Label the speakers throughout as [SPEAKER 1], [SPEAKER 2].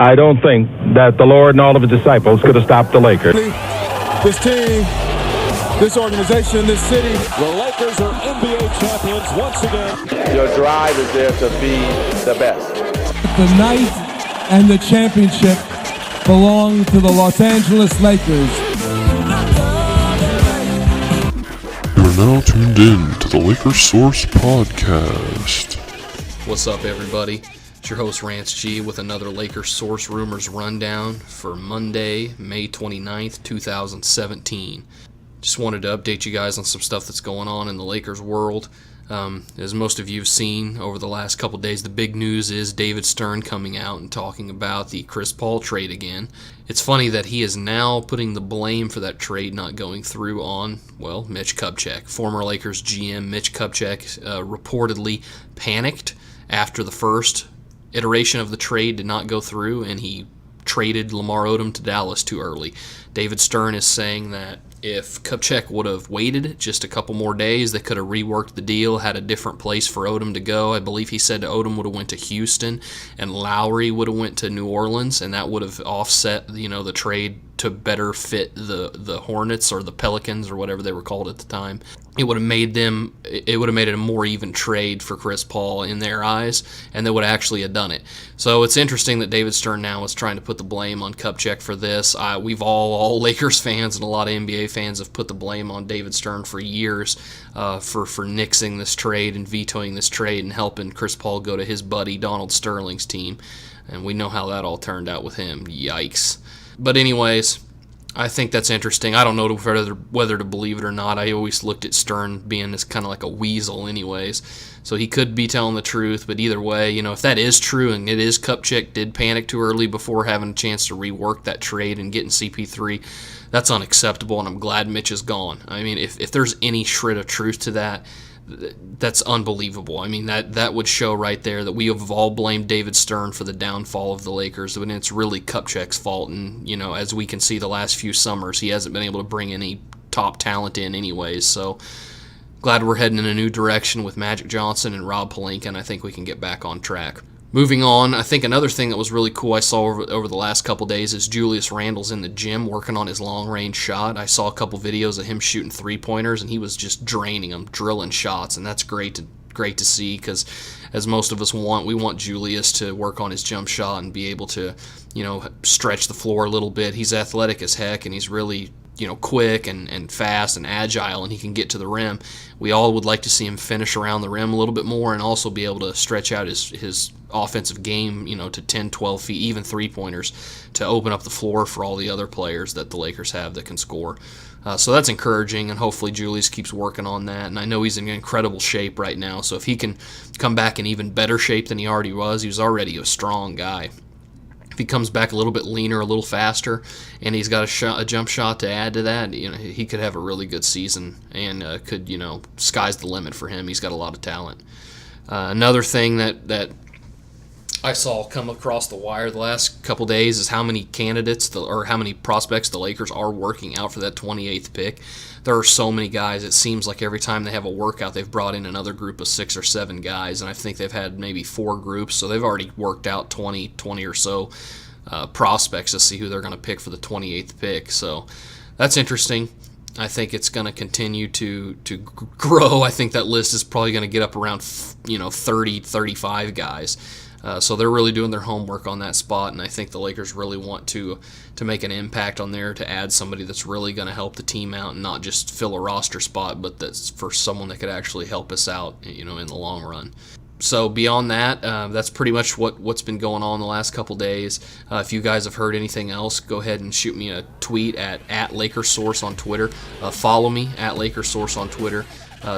[SPEAKER 1] I don't think that the Lord and all of his disciples could have stopped the Lakers.
[SPEAKER 2] This team, this organization, this city.
[SPEAKER 3] The Lakers are NBA champions once again.
[SPEAKER 4] Your drive is there to be the best.
[SPEAKER 5] The night and the championship belong to the Los Angeles Lakers.
[SPEAKER 6] You are now tuned in to the LakersSource podcast.
[SPEAKER 7] What's up, everybody? It's your host, Rance G, with another LakersSource Rumors Rundown for Monday, May 29th, 2017. Just wanted to update you guys on some stuff that's going on in the Lakers world. As most of you have seen over the last couple days, the big news is David Stern coming out and talking about the Chris Paul trade again. It's funny that he is now putting the blame for that trade not going through on, well, Mitch Kupchak. Former Lakers GM Mitch Kupchak reportedly panicked after the first iteration of the trade did not go through, and he traded Lamar Odom to Dallas too early. David Stern is saying that if Kupchak would have waited just a couple more days, they could have reworked the deal, had a different place for Odom to go. I believe he said Odom would have went to Houston and Lowry would have went to New Orleans, and that would have offset, the trade to better fit the Hornets or the Pelicans or whatever they were called at the time. It would have made it a more even trade for Chris Paul in their eyes, and they would actually have done it. So it's interesting that David Stern now is trying to put the blame on Kupchak for this. We've all Lakers fans and a lot of NBA fans have put the blame on David Stern for years for nixing this trade and vetoing this trade and helping Chris Paul go to his buddy Donald Sterling's team. And we know how that all turned out with him. Yikes. But anyways, I think that's interesting. I don't know whether to believe it or not. I always looked at Stern being this kind of like a weasel anyways. So he could be telling the truth, but either way, if that is true and it is Kupchak did panic too early before having a chance to rework that trade and getting CP3, that's unacceptable, and I'm glad Mitch is gone. I mean, if there's any shred of truth to that, that's unbelievable. I mean, that would show right there that we have all blamed David Stern for the downfall of the Lakers, when it's really Kupchak's fault. And, as we can see the last few summers, he hasn't been able to bring any top talent in anyways. So glad we're heading in a new direction with Magic Johnson and Rob Pelinka, and I think we can get back on track. Moving on, I think another thing that was really cool I saw over the last couple days is Julius Randle's in the gym working on his long-range shot. I saw a couple videos of him shooting three-pointers, and he was just draining them, drilling shots, and that's great to see, because as most of us we want Julius to work on his jump shot and be able to, stretch the floor a little bit. He's athletic as heck, and he's really quick and fast and agile, and he can get to the rim. We all would like to see him finish around the rim a little bit more and also be able to stretch out his offensive game, to 10, 12 feet, even three-pointers, to open up the floor for all the other players that the Lakers have that can score. So that's encouraging, and hopefully Julius keeps working on that. And I know he's in incredible shape right now, so if he can come back in even better shape than he was already a strong guy. If he comes back a little bit leaner, a little faster, and he's got a jump shot to add to that, he could have a really good season, and could, sky's the limit for him. He's got a lot of talent. Another thing that I saw come across the wire the last couple days is how many how many prospects the Lakers are working out for that 28th pick. There are so many guys. It seems like every time they have a workout, they've brought in another group of 6 or 7 guys, and I think they've had maybe 4 groups, so they've already worked out 20 or so prospects to see who they're going to pick for the 28th pick. So that's interesting. I think it's going to continue to grow. I think that list is probably going to get up around 30, 35 guys. So they're really doing their homework on that spot, and I think the Lakers really want to make an impact on there, to add somebody that's really going to help the team out and not just fill a roster spot, but that's for someone that could actually help us out, in the long run. So beyond that, that's pretty much what's been going on the last couple days. If you guys have heard anything else, go ahead and shoot me a tweet at LakersSource on Twitter. Follow me at LakersSource on Twitter.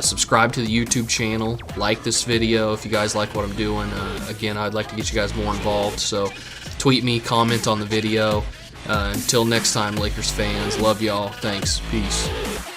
[SPEAKER 7] Subscribe to the YouTube channel. Like this video if you guys like what I'm doing. Again, I'd like to get you guys more involved. So tweet me, comment on the video. Until next time, Lakers fans. Love y'all. Thanks. Peace.